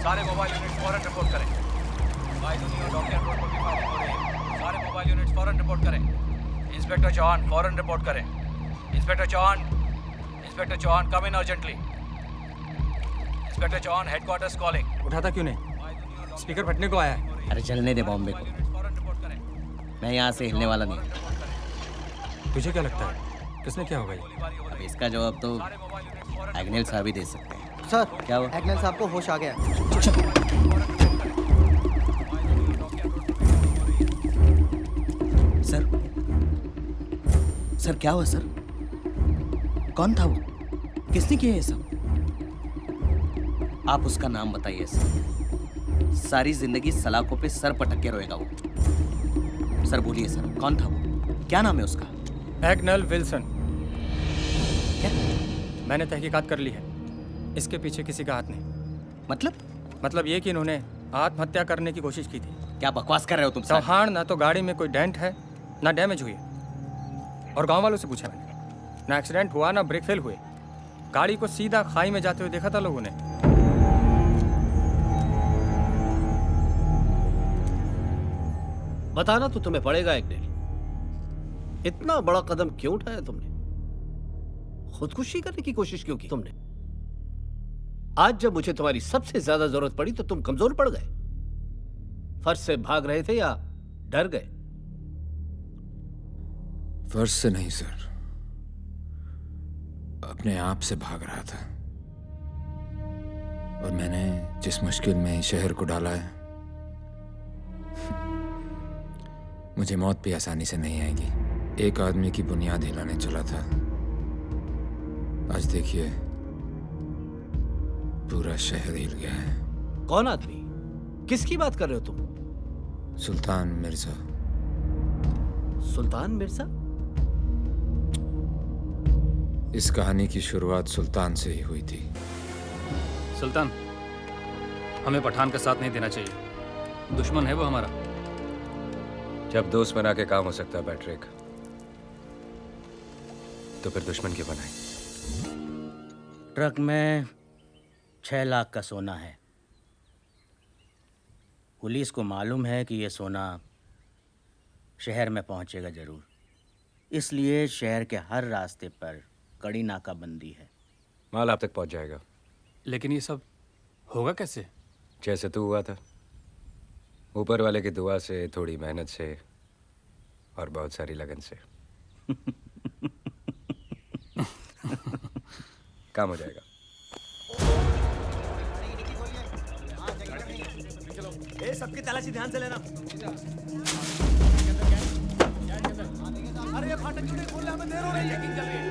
सारे mobile unit फौरन report करें। भाई दुनिया डॉक्टर रोड पर भी फायरिंग हो रही है। सारे मोबाइल यूनिट फौरन रिपोर्ट करें। इंस्पेक्टर चौहान फौरन रिपोर्ट करें। Inspector Chauhan come in urgently. Inspector Chauhan headquarters calling. उठाता क्यों नहीं? स्पीकर फटने को आया है। अरे चलने दे बॉम्बे को, मैं यहाँ से हिलने वाला नहीं। तुझे क्या लगता है किसने क्या होगा ये? अब इसका जवाब तो एग्नेल साहब ही दे सकते हैं। सर क्या हुआ? एग्नेल साहब को होश आ गया। सर सर क्या हुआ सर? कौन था वो? किसने किया ये सब? आप उसका नाम बताइए सर। सारी जिंदगी सलाखों पे सर पटक के रोएगा वो। सर बोलिए सर, कौन था वो? क्या नाम है उसका? Agnel Wilson. क्या? मैंने तहकीकात कर ली है, इसके पीछे किसी का हाथ नहीं। मतलब ये कि इन्होंने आत्महत्या करने की कोशिश की थी। क्या बकवास कर रहे हो तुम सर? चौहान ना तो गाड़ी में कोई डेंट है ना डैमेज हुई है। और गांव वालों से पूछा मैंने, ना एक्सीडेंट हुआ ना ब्रेक फेल हुए। गाड़ी को सीधा खाई में जाते हुए देखा था लोगों ने। बताना तो तुम्हें पड़ेगा एग्नेल, इतना बड़ा कदम क्यों उठाया तुमने? खुदकुशी करने की कोशिश क्यों की तुमने? आज जब मुझे तुम्हारी सबसे ज्यादा जरूरत पड़ी तो तुम कमजोर पड़ गए। फर्ज से भाग रहे थे या डर गए? फर्ज से नहीं सर, अपने आप से भाग रहा था। और मैंने जिस मुश्किल में शहर को डाला है, मुझे मौत भी आसानी से नहीं आएगी। एक आदमी की बुनियाद हिलाने चला था, आज देखिए पूरा शहर हिल गया है। कौन आदमी? किसकी बात कर रहे हो तुम? सुल्तान मिर्जा। सुल्तान मिर्जा? इस कहानी की शुरुआत सुल्तान से ही हुई थी। सुल्तान, हमें पठान का साथ नहीं देना चाहिए, दुश्मन है वो हमारा। जब दोस्त बना के काम हो सकता है पैट्रिक, तो फिर दुश्मन क्यों बनाए? ट्रक में 6 लाख का सोना है। पुलिस को मालूम है कि ये सोना शहर में पहुंचेगा जरूर, इसलिए शहर के हर रास्ते पर कड़ी नाकाबंदी है। माल आप तक पहुंच जाएगा। लेकिन ये सब होगा कैसे? जैसे तू हुआ था, ऊपर वाले की दुआ से, थोड़ी मेहनत से और बहुत सारी लगन से काम हो जाएगा। सबकी तलाशी ध्यान से लेना। अरे ये फाटक क्यों नहीं खोल रहे? हमें देर हो रही है। चेकिंग चल रही है।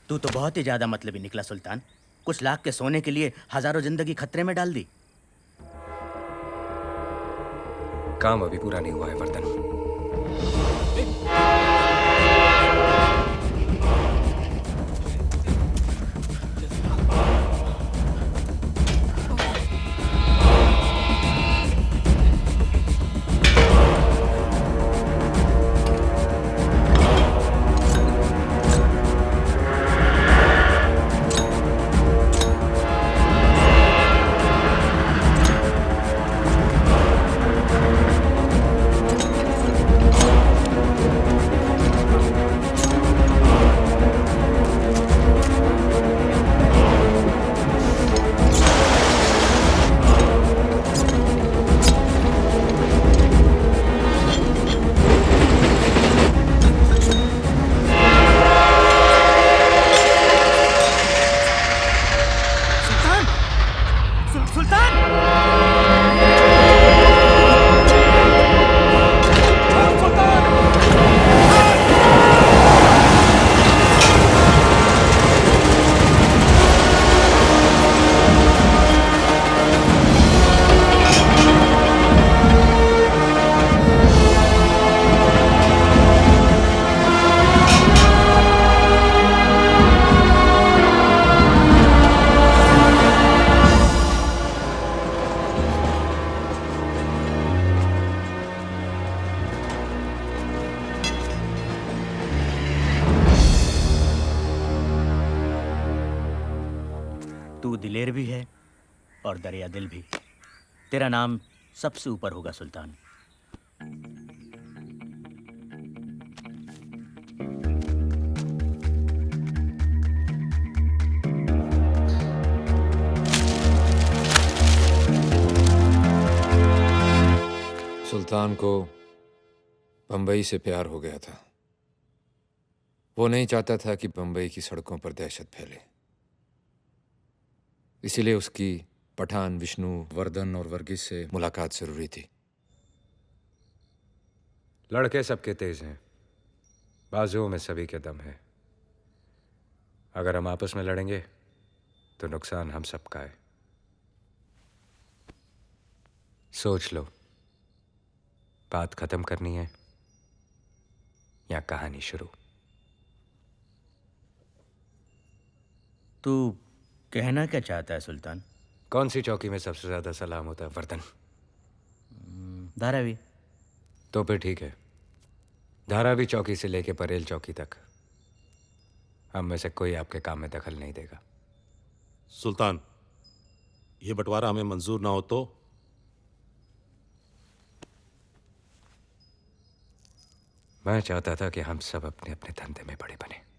तू तो बहुत ही ज्यादा मतलबी निकला सुल्तान। कुछ लाख के सोने के लिए हजारों जिंदगी खतरे में डाल दी। काम अभी पूरा नहीं हुआ है वर्धन। तू दिलेर भी है और दरिया दिल भी। तेरा नाम सबसे ऊपर होगा सुल्तान। सुल्तान को बंबई से प्यार हो गया था। वो नहीं चाहता था कि बंबई की सड़कों पर दहशत फैले, इसीलिए उसकी पठान, विष्णु, वर्धन और वर्गीस से मुलाकात जरूरी थी। लड़के सबके तेज हैं, बाजुओं में सभी के दम है। अगर हम आपस में लड़ेंगे तो नुकसान हम सबका है। सोच लो, बात खत्म करनी है या कहानी शुरू। तू कहना क्या चाहता है सुल्तान? कौन सी चौकी में सबसे ज्यादा सलाम होता है वर्धन? धारावी। तो फिर ठीक है, धारावी चौकी से लेके परेल चौकी तक हम में से कोई आपके काम में दखल नहीं देगा। सुल्तान, ये बंटवारा हमें मंजूर ना हो तो? मैं चाहता था कि हम सब अपने अपने धंधे में बड़े बने।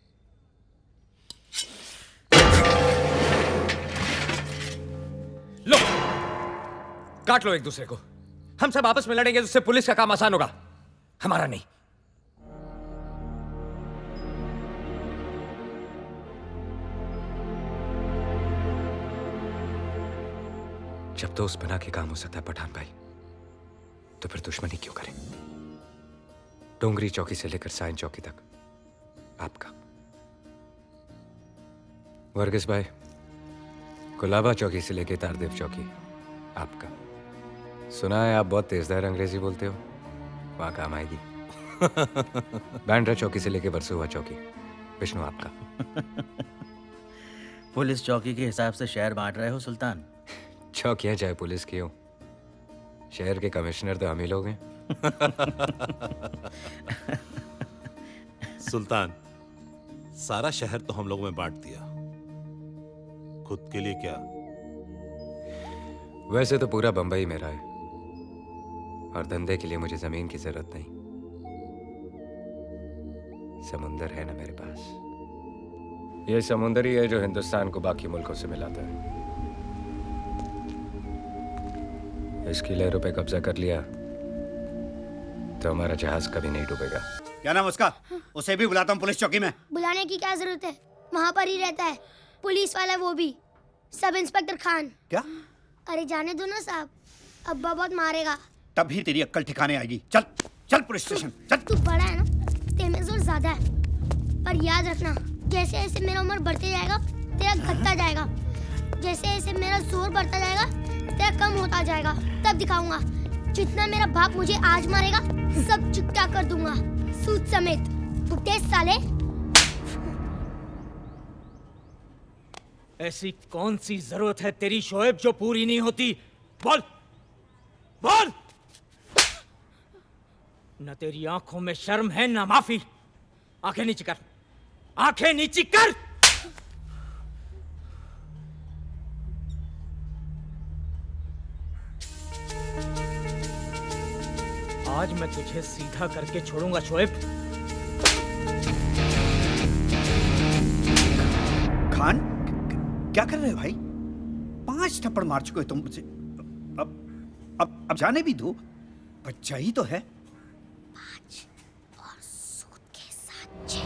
लो, काट लो एक दूसरे को। हम सब आपस में लड़ेंगे तो उससे पुलिस का काम आसान होगा, हमारा नहीं। जब तो उस बना के काम हो सकता है पठान भाई, तो फिर दुश्मनी क्यों करें? डोंगरी चौकी से लेकर साइन चौकी तक आपका। वर्गीस भाई, कुलाबा चौकी से लेकर तारदेव चौकी आपका। सुना है आप बहुत तेजदार अंग्रेजी बोलते हो, वहां काम आएगी। बैंड्रा चौकी से लेकर वर्सोवा चौकी विष्णु आपका। पुलिस चौकी के हिसाब से शहर बांट रहे हो सुल्तान? चौकियां चाहे पुलिस की हो, शहर के कमिश्नर तो हम ही लोग हैं। सुल्तान, सारा शहर तो हम लोगों में बांट दिया, खुद के लिए क्या? वैसे तो पूरा बंबई मेरा है और धंधे के लिए मुझे जमीन की जरूरत नहीं। समुंदर है ना मेरे पास। ये समुंदर ही है जो हिंदुस्तान को बाकी मुल्कों से मिलाता है। इसकी लहरों पे कब्जा कर लिया तो हमारा जहाज कभी नहीं डूबेगा। क्या नाम उसका? उसे भी बुलाता हूँ पुलिस चौकी में। बुलाने की क्या जरूरत है, वहाँ पर ही रहता है। पुलिस वाला वो भी, सब इंस्पेक्टर खान। क्या? अरे जाने दो ना साहब, अब्बा बहुत मारेगा। तभी तेरी अक्ल ठिकाने आएगी। चल चल पुलिस स्टेशन चल। तू बड़ा है ना, तेरे में जोर ज्यादा है, पर याद रखना जैसे जैसे मेरा उम्र बढ़ते जाएगा तेरा घटता जाएगा, जैसे जैसे मेरा जोर बढ़ता जाएगा तेरा कम होता जाएगा। तब दिखाऊंगा जितना मेरा बाप मुझे आज मारेगा सब चुकता कर दूंगा, सूद समेत। उठे साले। ऐसी कौन सी जरूरत है तेरी शोएब जो पूरी नहीं होती? बोल बोल। न तेरी आंखों में शर्म है न माफी। आंखें नीची कर, आंखें नीची कर। आज मैं तुझे सीधा करके छोड़ूंगा शोएब। खान, क्या कर रहे हो भाई? 5 थप्पड़ मार चुके हो तुम मुझे। अब जाने भी दो, बच्चा ही तो है। 5 और सूद के साथ 6।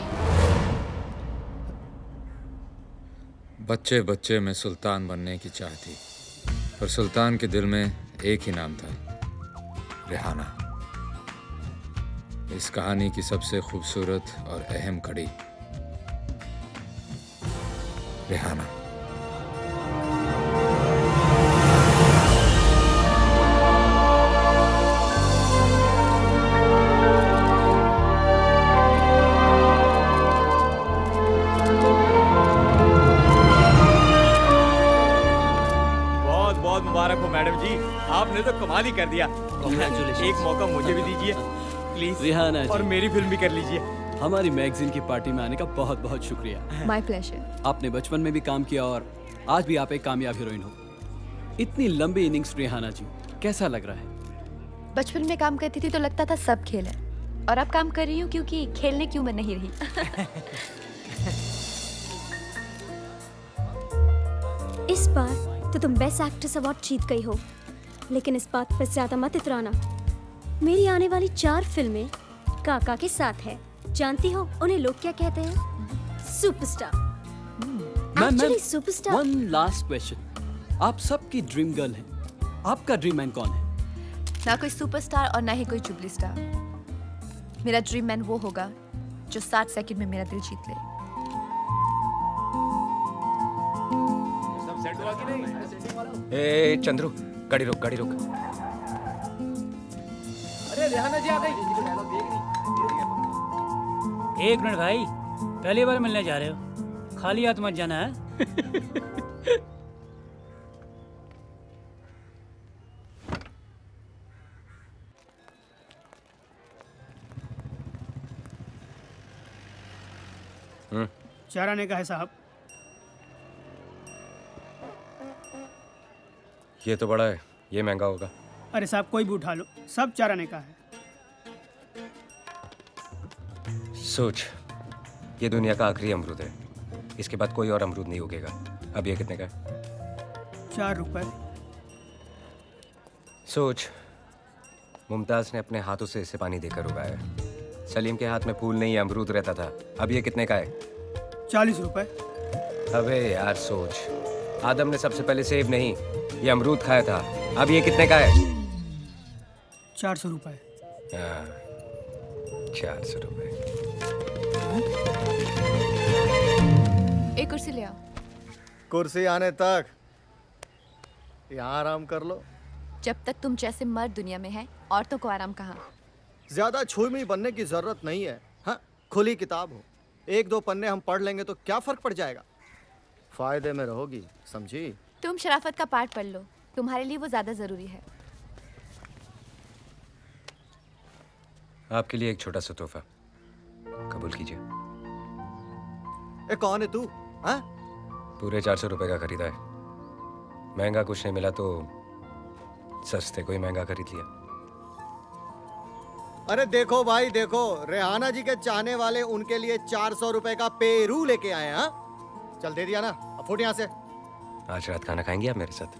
बच्चे बच्चे में सुल्तान बनने की चाह थी, पर सुल्तान के दिल में एक ही नाम था, रेहाना। इस कहानी की सबसे खूबसूरत और अहम कड़ी, रेहाना। बहुत बहुत मुबारक हो मैडम जी, आपने तो कमाल ही कर दिया। एक मौका मुझे भी दीजिए प्लीज, रेहाना जी, और मेरी फिल्म भी कर लीजिए। हमारी मैगजीन की पार्टी में आने का बहुत बहुत शुक्रिया। My pleasure. आपने बचपन में भी काम किया और आज भी आप एक कामयाब हीरोइन हो। इतनी लंबी इनिंग्स रेहाना जी, कैसा लग रहा है? बचपन में काम करती थी तो लगता था सब खेल है, और अब काम कर रही हूँ क्योंकि खेलने की उम्र नहीं रही। इस बार तो तुम बेस्ट एक्ट्रेस अवार्ड जीत गई हो, लेकिन इस बात पर ज्यादा मत इतराना। मेरी आने वाली 4 फिल्में काका के साथ है। जानती हो उन्हें लोग क्या कहते हैं? Superstar. Actually superstar. One last question, आप सबकी ड्रीम गर्ल हैं, आपका ड्रीम मैन कौन है? ना कोई सुपरस्टार और ना ही कोई जुबली स्टार। मेरा ड्रीम मैन वो होगा जो 7 सेकंड में मेरा दिल जीत ले। ए चंद्रू, गाड़ी रोक, गाड़ी रोक। अरे रेहाना जी आ गई। 1 मिनट भाई, पहली बार मिलने जा रहे हो, खाली हाथ मत जाना है। चार आने का है साहब। ये तो बड़ा है, ये महंगा होगा। अरे साहब कोई भी उठा लो, सब 4 आने का है। सोच, ये दुनिया का आखिरी अमरूद है, इसके बाद कोई और अमरूद नहीं उगेगा। अब ये कितने का है? 4 रुपए। सोच, मुमताज ने अपने हाथों से इसे पानी देकर उगाया। सलीम के हाथ में फूल नहीं अमरूद रहता था। अब ये कितने का है? 40 रुपए। अबे यार सोच, आदम ने सबसे पहले सेब नहीं, ये अमरूद खाया था। अब ये कितने का है? 400 रुपए। 400 रुपए। एक कुर्सी ले आओ। कुर्सी आने तक यहाँ आराम कर लो। जब तक तुम जैसे मर्द दुनिया में हैं, औरतों को आराम कहाँ? ज्यादा छुई बनने की जरूरत नहीं है। हाँ, खुली किताब हो, 1-2 पन्ने हम पढ़ लेंगे तो क्या फर्क पड़ जाएगा। फायदे में रहोगी, समझी? तुम शराफत का पाठ पढ़ लो, तुम्हारे लिए वो ज्यादा जरूरी है। आपके लिए एक छोटा सा तोहफा, कबूल कीजिए। कौन है तू? हाँ? पूरे 400 रुपए का खरीदा है। महंगा कुछ नहीं मिला तो सस्ते को ही महंगा खरीद लिया। अरे देखो भाई देखो, रेहाना जी के चाहने वाले उनके लिए 400 रुपए का पेरू लेके आए। हाँ, चल दे दिया ना, अब फुट यहाँ से। आज रात खाना खाएंगे आप मेरे साथ?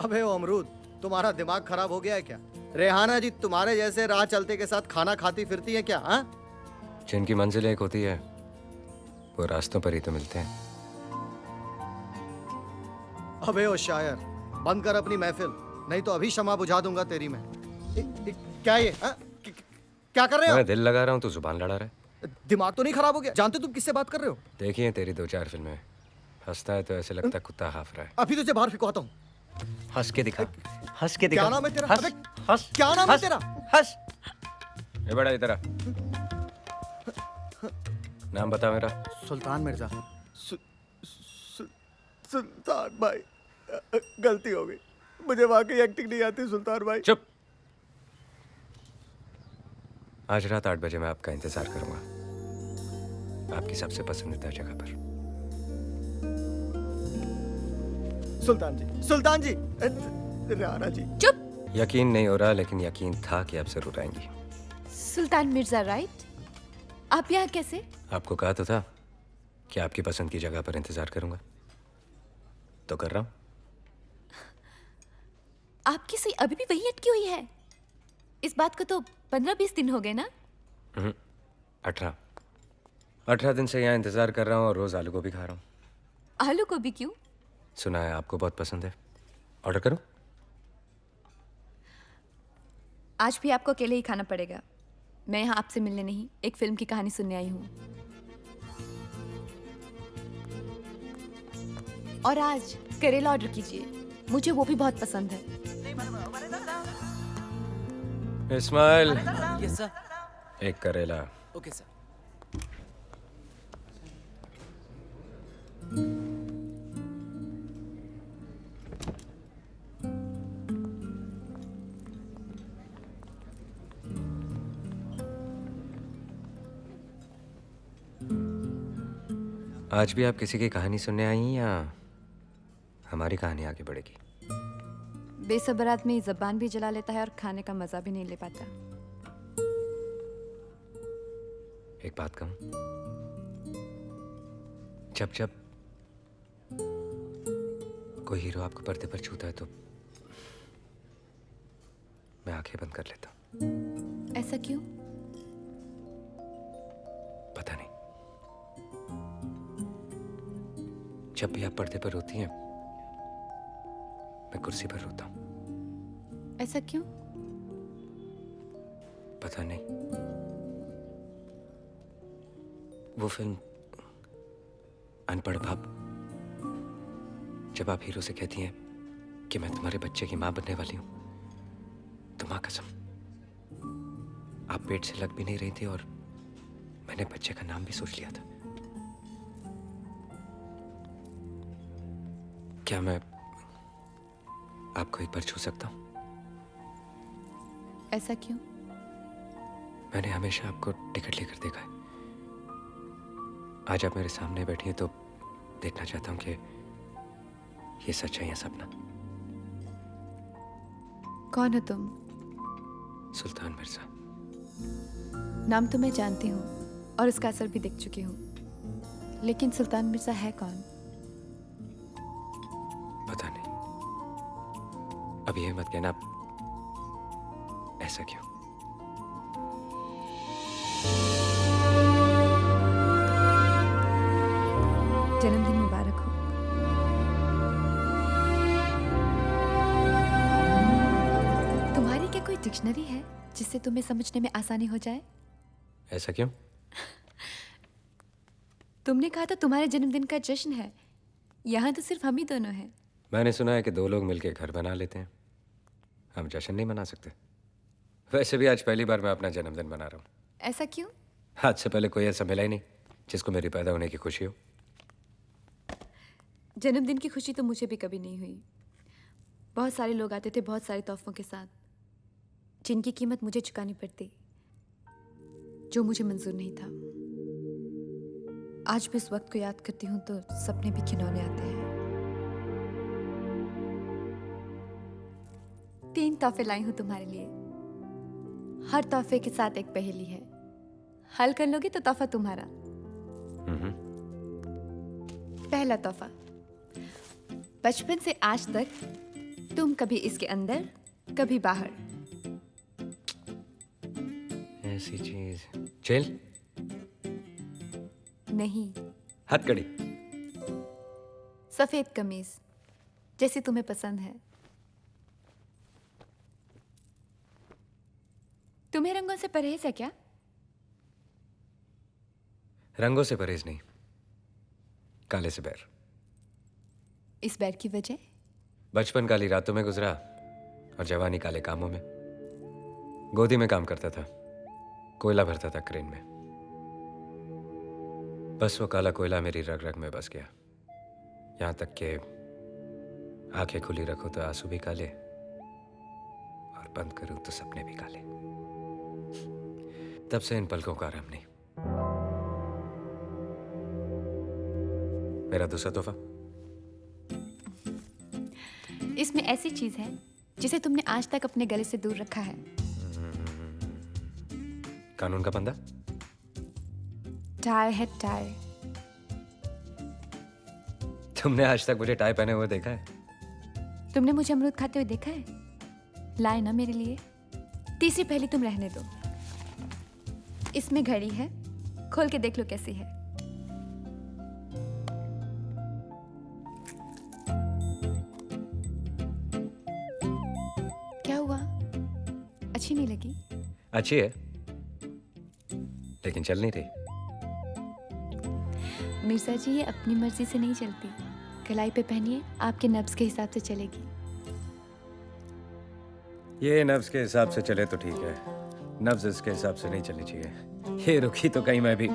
अबे ओ अमरूद, तुम्हारा दिमाग खराब हो गया है क्या? रेहाना जी तुम्हारे जैसे राह चलते के साथ खाना खाती फिरती है क्या? हाँ, जिनकी मंजिल एक होती है वो रास्तों पर ही तो मिलते हैं। अबे ओ शायर, बंद कर अपनी महफिल, नहीं तो अभी शमा बुझा दूंगा तेरी मैं। क्या ये? क्या कर रहे हो? मैं दिल लगा रहा हूँ तो जुबान लड़ा रहा है। दिमाग तो नहीं खराब हो गया? जानते तुम किससे बात कर रहे हो? देखिए तेरी 2-4 फिल्में, हंसता है तो ऐसे लगता है कुत्ता हाफ रहा है। अभी तुझे बाहर फिकवाता हूँ। हंस के दिखा, हंस के दिखा। क्या नाम है तेरा? हंस। अबे हंस क्या नाम है हंस, तेरा? हंस। ये बड़ा इधर आ। नाम बता मेरा। सुल्तान मिर्जा। सुल्तान भाई, गलती हो गई। मुझे वाकई एक्टिंग नहीं आती सुल्तान भाई। चुप। आज रात 8 बजे मैं आपका इंतजार करूंगा, आपकी सबसे पसंदीदा जगह पर। सुल्तान जी, राणा जी। चुप। यकीन नहीं हो रहा, लेकिन यकीन था कि आप जरूर आएंगी। सुल्तान मिर्जा राइट? आप यहाँ कैसे? आपको कहा तो था कि आपकी पसंद की जगह पर इंतजार करूंगा, तो कर रहा हूं। आपकी सुई अभी भी वही अटकी हुई है? इस बात को तो 15-20 दिन हो गए ना? 18 दिन से यहाँ इंतजार कर रहा हूँ और रोज आलू गोभी खा रहा हूँ। आलू गोभी क्यों? सुना है आपको बहुत पसंद है। ऑर्डर करूँ? आज भी आपको अकेले ही खाना पड़ेगा। मैं यहाँ आपसे मिलने नहीं, एक फिल्म की कहानी सुनने आई हूँ। और आज करेला ऑर्डर कीजिए, मुझे वो भी बहुत पसंद है। इस्माइल। Yes sir. एक करेला। Okay sir. आज भी आप किसी की कहानी सुनने आई हैं या हमारी कहानी आगे बढ़ेगी? बेसब्र आदमी जबान भी जला लेता है और खाने का मजा भी नहीं ले पाता। एक बात कहूं, जब जब कोई हीरो आपको पर्दे पर छूता है तो मैं आंखें बंद कर लेता हूं। ऐसा क्यों? पता नहीं, जब भी आप पर्दे पर होती हैं मैं कुर्सी पर रोता हूं। ऐसा क्यों? पता नहीं। वो फिल्म अनपढ़ बाप, जब आप हीरो से कहती हैं कि मैं तुम्हारे बच्चे की मां बनने वाली हूं, तो मां कसम आप पेट से लग भी नहीं रही थी और मैंने बच्चे का नाम भी सोच लिया था। क्या मैं आपको एक बार छू सकता हूं? ऐसा क्यों? मैंने हमेशा आपको टिकट लेकर देखा है। आज आप मेरे सामने बैठी हैं तो देखना चाहता हूं कि ये सच है या सपना। कौन हो तुम? सुल्तान मिर्जा। नाम तो मैं जानती हूँ और उसका असर भी देख चुकी हूँ, लेकिन सुल्तान मिर्जा है कौन? पता नहीं। अब ये मत कहना ऐसा क्यों। जन्मदिन मुबारक हो। तुम्हारी क्या कोई डिक्शनरी है जिससे तुम्हें समझने में आसानी हो जाए? ऐसा क्यों? तुमने कहा था तुम्हारे जन्मदिन का जश्न है, यहाँ तो सिर्फ हम ही दोनों हैं। मैंने सुना है कि 2 लोग मिलकर घर बना लेते हैं, हम जश्न नहीं मना सकते। वैसे भी आज पहली बार मैं अपना जन्मदिन मना रहा हूँ। ऐसा क्यों? आज से पहले कोई ऐसा मिला ही नहीं जिसको मेरी पैदा होने की खुशी हो। जन्मदिन की खुशी तो मुझे भी कभी नहीं हुई। बहुत सारे लोग आते थे बहुत सारे तोहफों के साथ, जिनकी कीमत मुझे चुकानी पड़ती, जो मुझे मंजूर नहीं था। आज भी उस वक्त को याद करती हूँ तो सपने भी खिलौने आते हैं। 3 तोहफे लाई हूँ तुम्हारे लिए। हर तोहफे के साथ एक पहेली है, हल कर लोगे तो तोहफा तुम्हारा। पहला तोहफा, बचपन से आज तक तुम कभी इसके अंदर कभी बाहर। ऐसी चीज जेल नहीं, हथकड़ी। सफेद कमीज जैसी तुम्हें पसंद है। तुम्हें रंगों से परहेज है क्या? रंगों से परहेज नहीं, काले से बैर। इस बैर की वजह? बचपन काली रातों में गुजरा और जवानी काले कामों में। गोदी में काम करता था, कोयला भरता था क्रेन में। बस वो काला कोयला मेरी रग रग में बस गया, यहां तक कि आंखें खुली रखो तो आंसू भी काले और बंद करूं तो सपने भी काले। तब से इन पलकों का आराम नहीं। मेरा दूसरा तोहफा, इसमें ऐसी चीज है जिसे तुमने आज तक अपने गले से दूर रखा है। कानून का बंदा। टाई है टाई। तुमने आज तक मुझे टाई पहने हुए देखा है? तुमने मुझे अमरूद खाते हुए देखा है? लाए ना मेरे लिए। तीसरी पहली तुम रहने दो। इसमें घड़ी है, खोल के देख लो कैसी है। क्या हुआ? अच्छी नहीं लगी? अच्छी है, लेकिन चल नहीं रही। मिर्जा जी, ये अपनी मर्जी से नहीं चलती। कलाई पे पहनिए, आपके नब्ज के हिसाब से चलेगी। ये नब्ज के हिसाब से चले तो ठीक है, नब्ज इसके हिसाब से नहीं चलनी चाहिए। ये रुकी तो कहीं मैं भी